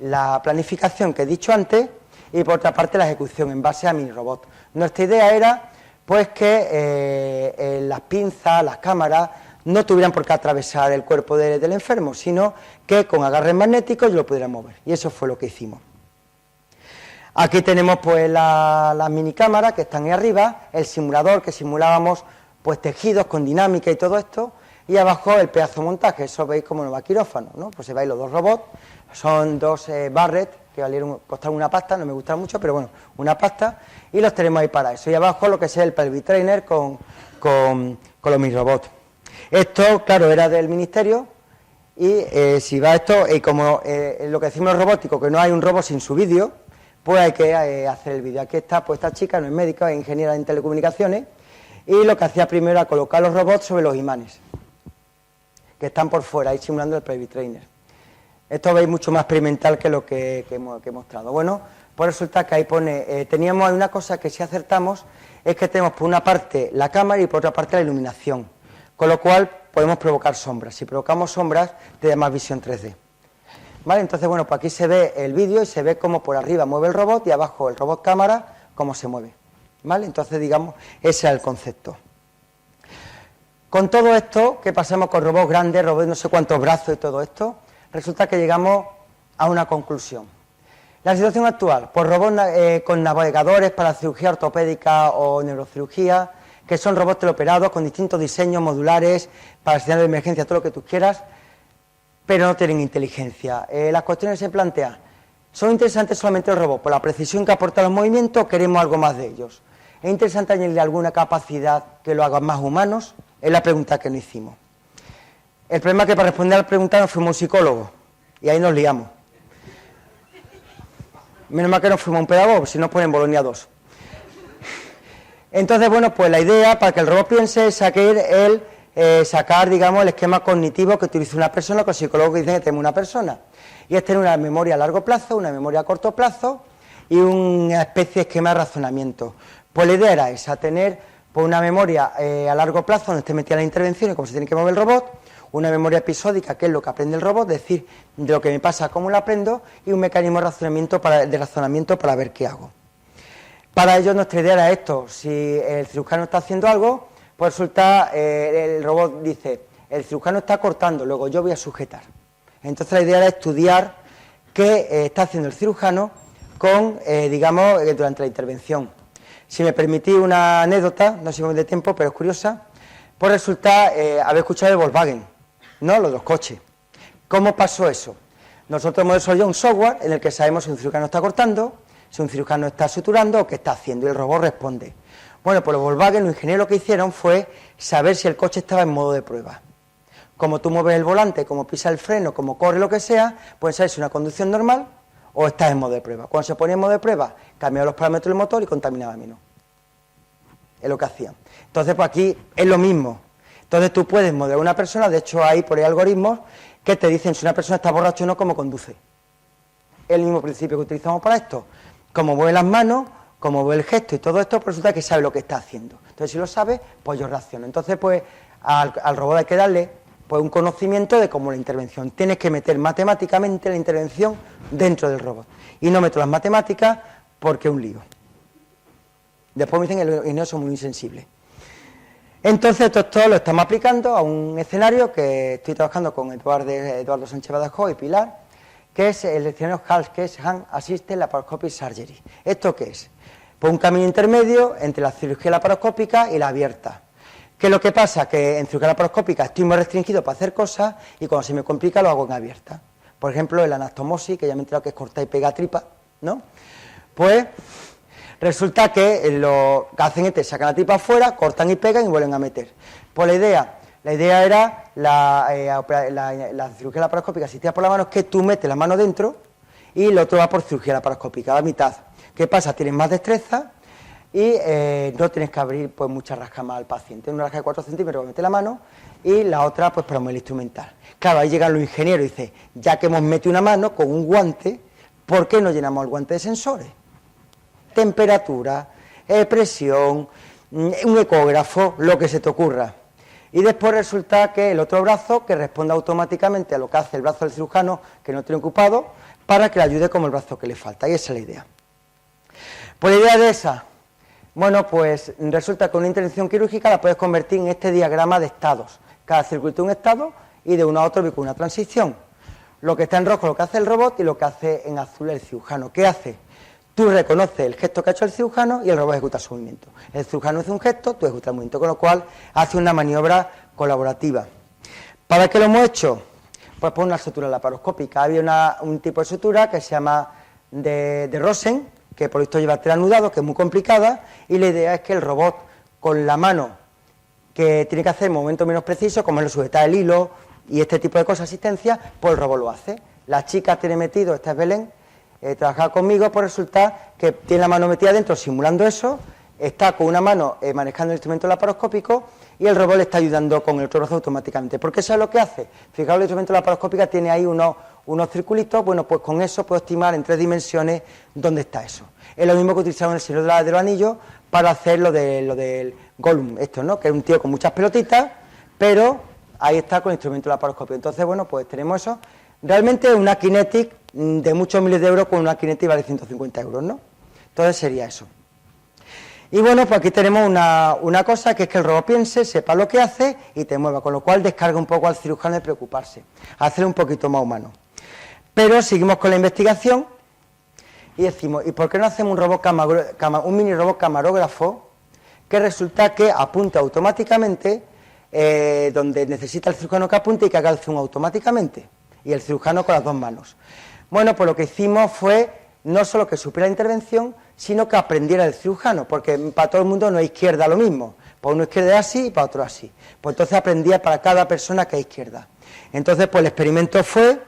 la planificación que he dicho antes, y por otra parte la ejecución en base a mini robots. Nuestra idea era pues que las pinzas, las cámaras, no tuvieran por qué atravesar el cuerpo del enfermo, sino que con agarres magnéticos lo pudieran mover, y eso fue lo que hicimos. Aquí tenemos pues las mini cámaras que están ahí arriba, el simulador que simulábamos pues tejidos con dinámica y todo esto, y abajo el pedazo de montaje, eso veis como no va quirófano, ¿no? Pues se veis los 2 robots, son 2 Barrett que costaron una pasta, no me gustan mucho, pero bueno, una pasta, y los tenemos ahí para eso. Y abajo lo que es el Pelvic Trainer con los mini robots. Esto, claro, era del ministerio, y si va esto, y como lo que decimos robótico, que no hay un robot sin su vídeo, pues hay que hacer el vídeo. Aquí está, pues esta chica no es médica, es ingeniera en telecomunicaciones, y lo que hacía primero era colocar los robots sobre los imanes, que están por fuera, ahí simulando el Pelvic Trainer. Esto veis mucho más experimental que lo que he mostrado. Bueno, pues resulta que ahí pone, teníamos una cosa que si acertamos, es que tenemos por una parte la cámara y por otra parte la iluminación, con lo cual podemos provocar sombras. Si provocamos sombras, te da más visión 3D. ¿Vale? Entonces, bueno, pues aquí se ve el vídeo y se ve cómo por arriba mueve el robot y abajo el robot cámara, cómo se mueve. ¿Vale? Entonces, digamos, ese es el concepto. Con todo esto, que pasamos con robots grandes, robots no sé cuántos brazos y todo esto, resulta que llegamos a una conclusión. La situación actual, pues robots con navegadores para cirugía ortopédica o neurocirugía, que son robots teleoperados con distintos diseños modulares para señales de emergencia, todo lo que tú quieras, pero no tienen inteligencia. Las cuestiones se plantean, ¿son interesantes solamente los robots por la precisión que aportan los movimientos o queremos algo más de ellos? ¿Es interesante añadirle alguna capacidad que lo haga más humanos? Es la pregunta que nos hicimos. El problema es que para responder a la pregunta nos fuimos un psicólogo, y ahí nos liamos. Menos mal que nos fuimos un pedagogo, si no ponen Bolonia 2. Entonces, bueno, pues la idea para que el robot piense es sacar, digamos, el esquema cognitivo que utiliza una persona, con psicólogos que dicen que tenemos una persona. Y es tener una memoria a largo plazo, una memoria a corto plazo y una especie de esquema de razonamiento. Pues la idea era esa, tener pues, una memoria a largo plazo donde esté metida la intervención y cómo se tiene que mover el robot, una memoria episódica, que es lo que aprende el robot, es decir, de lo que me pasa, cómo lo aprendo, y un mecanismo de razonamiento para ver qué hago. Para ello nuestra idea era esto, si el cirujano está haciendo algo, pues resulta, el robot dice, el cirujano está cortando, luego yo voy a sujetar. Entonces la idea era estudiar qué está haciendo el cirujano digamos, durante la intervención. Si me permitís una anécdota, no sé de tiempo, pero es curiosa, pues resulta haber escuchado de Volkswagen, ¿no? Los 2 coches. ¿Cómo pasó eso? Nosotros hemos desarrollado un software en el que sabemos si un cirujano está cortando, si un cirujano está suturando o qué está haciendo, y el robot responde. Bueno, pues los Volkswagen, los ingenieros lo que hicieron fue saber si el coche estaba en modo de prueba. Como tú mueves el volante, como pisa el freno, como corre, lo que sea, pueden saber si es una conducción normal o estás en modo de prueba. Cuando se ponía en modo de prueba, cambiaba los parámetros del motor y contaminaba menos. Es lo que hacían. Entonces, pues aquí es lo mismo. Entonces tú puedes modelar a una persona, de hecho hay por ahí algoritmos que te dicen si una persona está borracha o no, cómo conduce. Es el mismo principio que utilizamos para esto. Como mueve las manos, como mueve el gesto y todo esto, pues resulta que sabe lo que está haciendo. Entonces si lo sabe, pues yo reacciono. Entonces, pues al robot hay que darle pues un conocimiento de cómo la intervención. Tienes que meter matemáticamente la intervención dentro del robot. Y no meto las matemáticas porque es un lío. Después me dicen que los ingenieros son muy insensibles. Entonces todo lo estamos aplicando a un escenario que estoy trabajando con Eduardo Sánchez Badajoz y Pilar, que es el escenario HALS, que es Hand Assisted Laparoscopic Surgery. ¿Esto qué es? Pues un camino intermedio entre la cirugía laparoscópica y la abierta. ¿Qué es lo que pasa? Que en cirugía laparoscópica estoy muy restringido para hacer cosas y cuando se me complica lo hago en abierta. Por ejemplo, el anastomosis, que ya me he enterado que es cortar y pegar tripa, ¿no? Pues resulta que lo que hacen es sacan la tripa afuera, cortan y pegan y vuelven a meter. Pues la idea era la cirugía laparoscópica asistida por la mano, es que tú metes la mano dentro y el otro va por cirugía laparoscópica, a la mitad. ¿Qué pasa? Tienes más destreza y no tienes que abrir pues mucha rasca más al paciente. Una rasca de 4 centímetros para meter la mano y la otra pues para mover el instrumental. Claro, ahí llegan los ingenieros y dicen, ya que hemos metido una mano con un guante, ¿por qué no llenamos el guante de sensores? Temperatura, presión, un ecógrafo, lo que se te ocurra. Y después resulta que el otro brazo que responde automáticamente a lo que hace el brazo del cirujano que no tiene ocupado para que le ayude como el brazo que le falta. Y esa es la idea. Pues la idea de esa, bueno, pues resulta que una intervención quirúrgica la puedes convertir en este diagrama de estados. Cada circuito es un estado y de uno a otro viene una transición. Lo que está en rojo es lo que hace el robot y lo que hace en azul el cirujano. ¿Qué hace? Tú reconoces el gesto que ha hecho el cirujano y el robot ejecuta su movimiento. El cirujano hace un gesto, tú ejecutas el movimiento, con lo cual hace una maniobra colaborativa. ¿Para qué lo hemos hecho? Pues por una sutura laparoscópica. Había un tipo de sutura que se llama de Rosen, que por esto lleva anudado, que es muy complicada, y la idea es que el robot, con la mano que tiene que hacer movimientos menos precisos, como es lo sujetar el hilo y este tipo de cosas, asistencia, pues el robot lo hace. La chica tiene metido, esta es Belén, trabajaba conmigo, pues resulta que tiene la mano metida dentro simulando eso, está con una mano manejando el instrumento laparoscópico y el robot le está ayudando con el otro brazo automáticamente. ¿Por qué eso es lo que hace? Fijaos, el instrumento laparoscópico tiene ahí unos circulitos, bueno, pues con eso puedo estimar en 3 dimensiones dónde está eso. Es lo mismo que utilizamos en el Señor de los Anillos para hacer lo del Gollum, esto, ¿no? Que es un tío con muchas pelotitas, pero ahí está con el instrumento laparoscópico. Entonces, bueno, pues tenemos eso. Realmente una Kinetic de muchos miles de euros con una Kinetic vale 150 euros, ¿no? Entonces sería eso. Y bueno, pues aquí tenemos una cosa que es que el robot piense, sepa lo que hace y te mueva, con lo cual descarga un poco al cirujano de preocuparse, hacer un poquito más humano. Pero seguimos con la investigación y decimos, ¿y por qué no hacemos un mini robot camarógrafo que resulta que apunte automáticamente donde necesita el cirujano que apunte y que haga el zoom automáticamente? Y el cirujano con las 2 manos. Bueno, pues lo que hicimos fue no solo que supiera la intervención, sino que aprendiera el cirujano, porque para todo el mundo no es izquierda lo mismo. Para uno izquierda es así y para otro así. Pues entonces aprendía para cada persona que es izquierda. Entonces, pues el experimento fue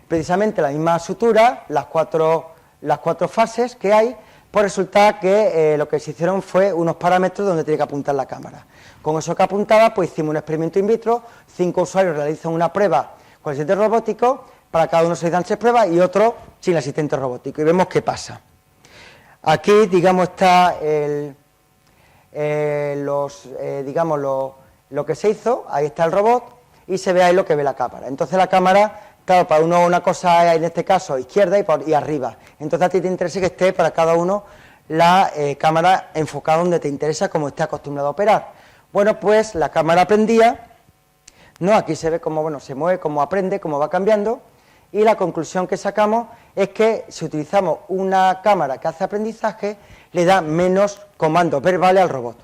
precisamente la misma sutura, las cuatro fases que hay, pues resulta que lo que se hicieron fue unos parámetros donde tiene que apuntar la cámara. Con eso que apuntaba, pues hicimos un experimento in vitro, 5 usuarios realizan una prueba con el asistente robótico, para cada uno se dan 6 pruebas y otro sin el asistente robótico, y vemos qué pasa. Aquí, digamos, está lo que se hizo, ahí está el robot, y se ve ahí lo que ve la cámara. Entonces la cámara, claro, para uno una cosa en este caso izquierda y arriba. Entonces a ti te interesa que esté para cada uno la cámara enfocada donde te interesa, como esté acostumbrado a operar. Bueno, pues la cámara aprendía, ¿no? Aquí se ve cómo, bueno, se mueve, cómo aprende, cómo va cambiando, y la conclusión que sacamos es que si utilizamos una cámara que hace aprendizaje, le da menos comandos verbales al robot.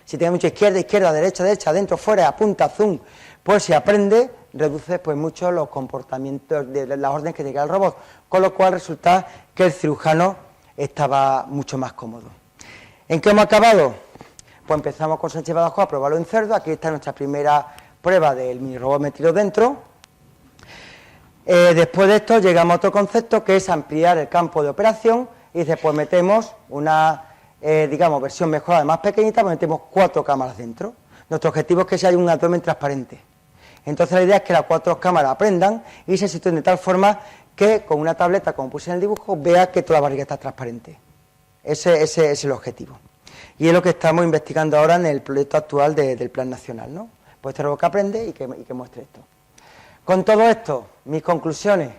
Si tiene mucho izquierda, izquierda, derecha, derecha, dentro, fuera, apunta, zoom, pues si aprende, reduces pues mucho los comportamientos de las órdenes que te queda el robot, con lo cual resulta que el cirujano estaba mucho más cómodo. ¿En qué hemos acabado? Pues empezamos con Sánchez Badajoz a probarlo en cerdo. Aquí está nuestra primera prueba del mini robot metido dentro. Después de esto llegamos a otro concepto, que es ampliar el campo de operación, y después metemos una, digamos, versión mejorada, más pequeñita, pues metemos 4 cámaras dentro. Nuestro objetivo es que sea un abdomen transparente. Entonces la idea es que las 4 cámaras aprendan y se sitúen de tal forma que con una tableta, como puse en el dibujo, vea que toda la barriga está transparente. Ese es el objetivo. Y es lo que estamos investigando ahora en el proyecto actual del Plan Nacional, ¿no? Pues este robot que aprende y que muestre esto. Con todo esto, mis conclusiones,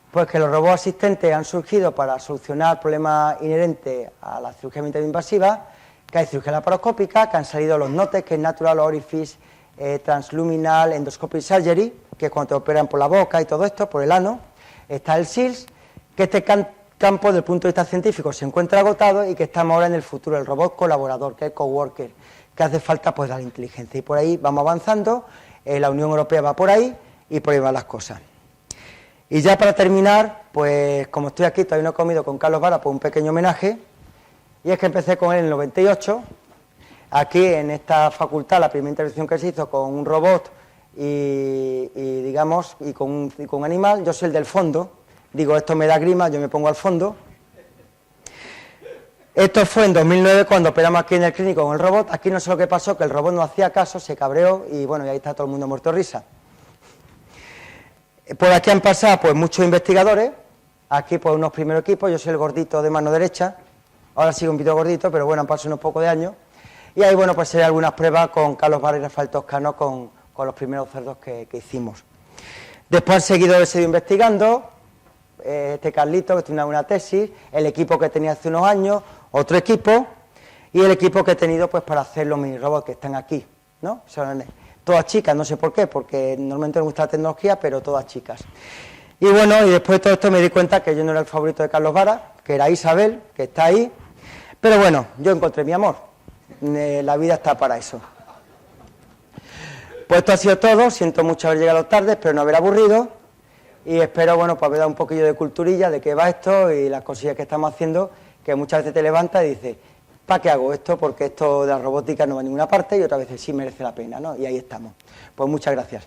pues que los robots asistentes han surgido para solucionar problemas inherentes a la cirugía mínima invasiva, que hay cirugía laparoscópica, que han salido los NOTES, que es Natural Orifice Transluminal Endoscopic Surgery, que es cuando te operan por la boca y todo esto, por el ano. Está el SILS, que este campo desde el punto de vista científico se encuentra agotado y que estamos ahora en el futuro, el robot colaborador, que es el coworker, que hace falta pues la inteligencia. Y por ahí vamos avanzando, la Unión Europea va por ahí, y por ahí van las cosas. Y ya para terminar, pues como estoy aquí, todavía no he comido con Carlos Vara, pues un pequeño homenaje, y es que empecé con él en el 98, aquí en esta facultad, la primera intervención que se hizo con un robot y digamos, y con un animal. Yo soy el del fondo, digo, esto me da grima, yo me pongo al fondo. Esto fue en 2009 cuando operamos aquí en el clínico con el robot. Aquí no sé lo que pasó, que el robot no hacía caso, se cabreó y bueno, y ahí está todo el mundo muerto de risa. Por aquí han pasado pues muchos investigadores, aquí pues unos primeros equipos, yo soy el gordito de mano derecha, ahora sigo un poquito gordito, pero bueno, han pasado unos pocos de años, y ahí bueno, pues hay algunas pruebas con Carlos Vara y Rafael Toscano con los primeros cerdos que hicimos. Después han seguido investigando, este Carlito que tiene una tesis, el equipo que tenía hace unos años, otro equipo, y el equipo que he tenido pues para hacer los mini robots que están aquí, ¿no? Son todas chicas, no sé por qué, porque normalmente me gusta la tecnología, pero todas chicas. Y bueno, y después de todo esto me di cuenta que yo no era el favorito de Carlos Vara, que era Isabel, que está ahí, pero bueno, yo encontré mi amor, la vida está para eso. Pues esto ha sido todo, siento mucho haber llegado tarde, espero no haber aburrido, y espero, bueno, pues haber dado un poquillo de culturilla de qué va esto y las cosillas que estamos haciendo, que muchas veces te levantas y dices, ¿para qué hago esto? Porque esto de la robótica no va a ninguna parte, y otras veces sí merece la pena, ¿no? Y ahí estamos. Pues muchas gracias.